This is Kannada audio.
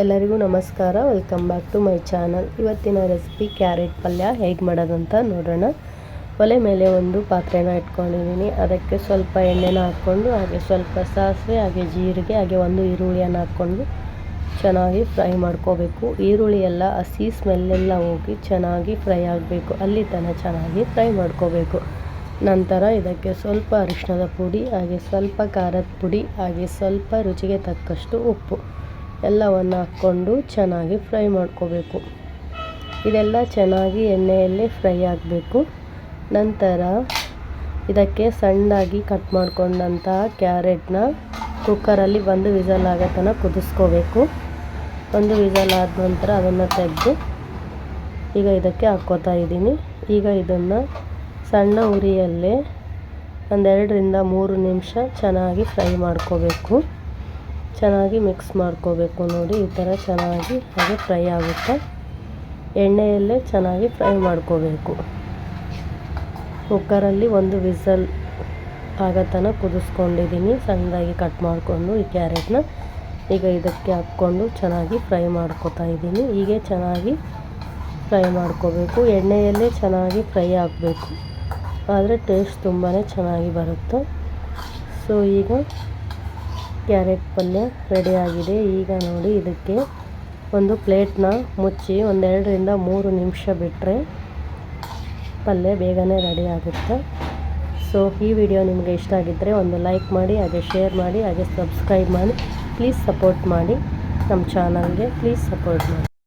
ಎಲ್ಲರಿಗೂ ನಮಸ್ಕಾರ. Welcome back to my channel. ಇವತ್ತಿನ ರೆಸಿಪಿ ಕ್ಯಾರೆಟ್ ಪಲ್ಯ ಹೇಗೆ ಮಾಡೋದಂತ ನೋಡೋಣ. ಒಲೆ ಮೇಲೆ ಒಂದು ಪಾತ್ರೆನ ಇಟ್ಕೊಂಡಿದ್ದೀನಿ. ಅದಕ್ಕೆ ಸ್ವಲ್ಪ ಎಣ್ಣೆನ ಹಾಕ್ಕೊಂಡು ಹಾಗೆ ಸ್ವಲ್ಪ ಸಾಸಿವೆ ಹಾಗೆ ಜೀರಿಗೆ ಹಾಗೆ ಒಂದು ಈರುಳ್ಳಿಯನ್ನು ಹಾಕ್ಕೊಂಡು ಚೆನ್ನಾಗಿ ಫ್ರೈ ಮಾಡ್ಕೋಬೇಕು. ಈರುಳ್ಳಿ ಎಲ್ಲ ಹಸಿ ಸ್ಮೆಲ್ಲೆಲ್ಲ ಹೋಗಿ ಚೆನ್ನಾಗಿ ಫ್ರೈ ಆಗಬೇಕು. ಅಲ್ಲಿ ತನಕ ಚೆನ್ನಾಗಿ ಫ್ರೈ ಮಾಡ್ಕೋಬೇಕು. ನಂತರ ಇದಕ್ಕೆ ಸ್ವಲ್ಪ ಅರಿಶಿಣದ ಪುಡಿ ಹಾಗೆ ಸ್ವಲ್ಪ ಖಾರದ ಪುಡಿ ಹಾಗೆ ಸ್ವಲ್ಪ ರುಚಿಗೆ ತಕ್ಕಷ್ಟು ಉಪ್ಪು ಎಲ್ಲವನ್ನು ಹಾಕ್ಕೊಂಡು ಚೆನ್ನಾಗಿ ಫ್ರೈ ಮಾಡ್ಕೋಬೇಕು. ಇದೆಲ್ಲ ಚೆನ್ನಾಗಿ ಎಣ್ಣೆಯಲ್ಲೇ ಫ್ರೈ ಆಗಬೇಕು. ನಂತರ ಇದಕ್ಕೆ ಸಣ್ಣದಾಗಿ ಕಟ್ ಮಾಡ್ಕೊಂಡಂತಹ ಕ್ಯಾರೆಟ್ನ ಕುಕ್ಕರಲ್ಲಿ ಒಂದು ವಿಸಲ್ ಆಗೋ ತನಕ ಕುದಿಸ್ಕೋಬೇಕು. ಒಂದು ವಿಸಲ್ ಆದ ನಂತರ ಅದನ್ನು ತೆಗೆದು ಈಗ ಇದಕ್ಕೆ ಹಾಕ್ಕೋತಾ ಇದ್ದೀನಿ. ಈಗ ಇದನ್ನು ಸಣ್ಣ ಉರಿಯಲ್ಲೇ 2-3 ನಿಮಿಷ ಚೆನ್ನಾಗಿ ಫ್ರೈ ಮಾಡ್ಕೋಬೇಕು. ಚೆನ್ನಾಗಿ ಮಿಕ್ಸ್ ಮಾಡ್ಕೋಬೇಕು. ನೋಡಿ ಈ ಥರ ಚೆನ್ನಾಗಿ ಹಾಗೆ ಫ್ರೈ ಆಗುತ್ತೆ. ಎಣ್ಣೆಯಲ್ಲೇ ಚೆನ್ನಾಗಿ ಫ್ರೈ ಮಾಡ್ಕೋಬೇಕು. ಕುಕ್ಕರಲ್ಲಿ ಒಂದು ವಿಸಲ್ ಆಗೋ ತನಕ ಕುದಿಸ್ಕೊಂಡಿದ್ದೀನಿ. ಸಣ್ಣದಾಗಿ ಕಟ್ ಮಾಡಿಕೊಂಡು ಈ ಕ್ಯಾರೆಟ್ನ ಈಗ ಇದಕ್ಕೆ ಹಾಕ್ಕೊಂಡು ಚೆನ್ನಾಗಿ ಫ್ರೈ ಮಾಡ್ಕೋತಾ ಇದ್ದೀನಿ. ಹೀಗೆ ಚೆನ್ನಾಗಿ ಫ್ರೈ ಮಾಡ್ಕೋಬೇಕು. ಎಣ್ಣೆಯಲ್ಲೇ ಚೆನ್ನಾಗಿ ಫ್ರೈ ಆಗಬೇಕು, ಆದರೆ ಟೇಸ್ಟ್ ತುಂಬಾ ಚೆನ್ನಾಗಿ ಬರುತ್ತೆ. ಸೊ ಈಗ ಕ್ಯಾರೆಟ್ ಪಲ್ಯ ರೆಡಿಯಾಗಿದೆ. ಈಗ ನೋಡಿ ಇದಕ್ಕೆ ಒಂದು ಪ್ಲೇಟ್ನ ಮುಚ್ಚಿ 2-3 ನಿಮಿಷ ಬಿಟ್ಟರೆ ಪಲ್ಯ ಬೇಗನೆ ರೆಡಿ ಆಗುತ್ತೆ. ಸೊ ಈ ವಿಡಿಯೋ ನಿಮಗೆ ಇಷ್ಟ ಆಗಿದ್ದರೆ ಒಂದು ಲೈಕ್ ಮಾಡಿ ಹಾಗೆ ಶೇರ್ ಮಾಡಿ ಹಾಗೆ ಸಬ್ಸ್ಕ್ರೈಬ್ ಮಾಡಿ. ಪ್ಲೀಸ್ ಸಪೋರ್ಟ್ ಮಾಡಿ ನಮ್ಮ ಚಾನಲ್ಗೆ. ಪ್ಲೀಸ್ ಸಪೋರ್ಟ್ ಮಾಡಿ.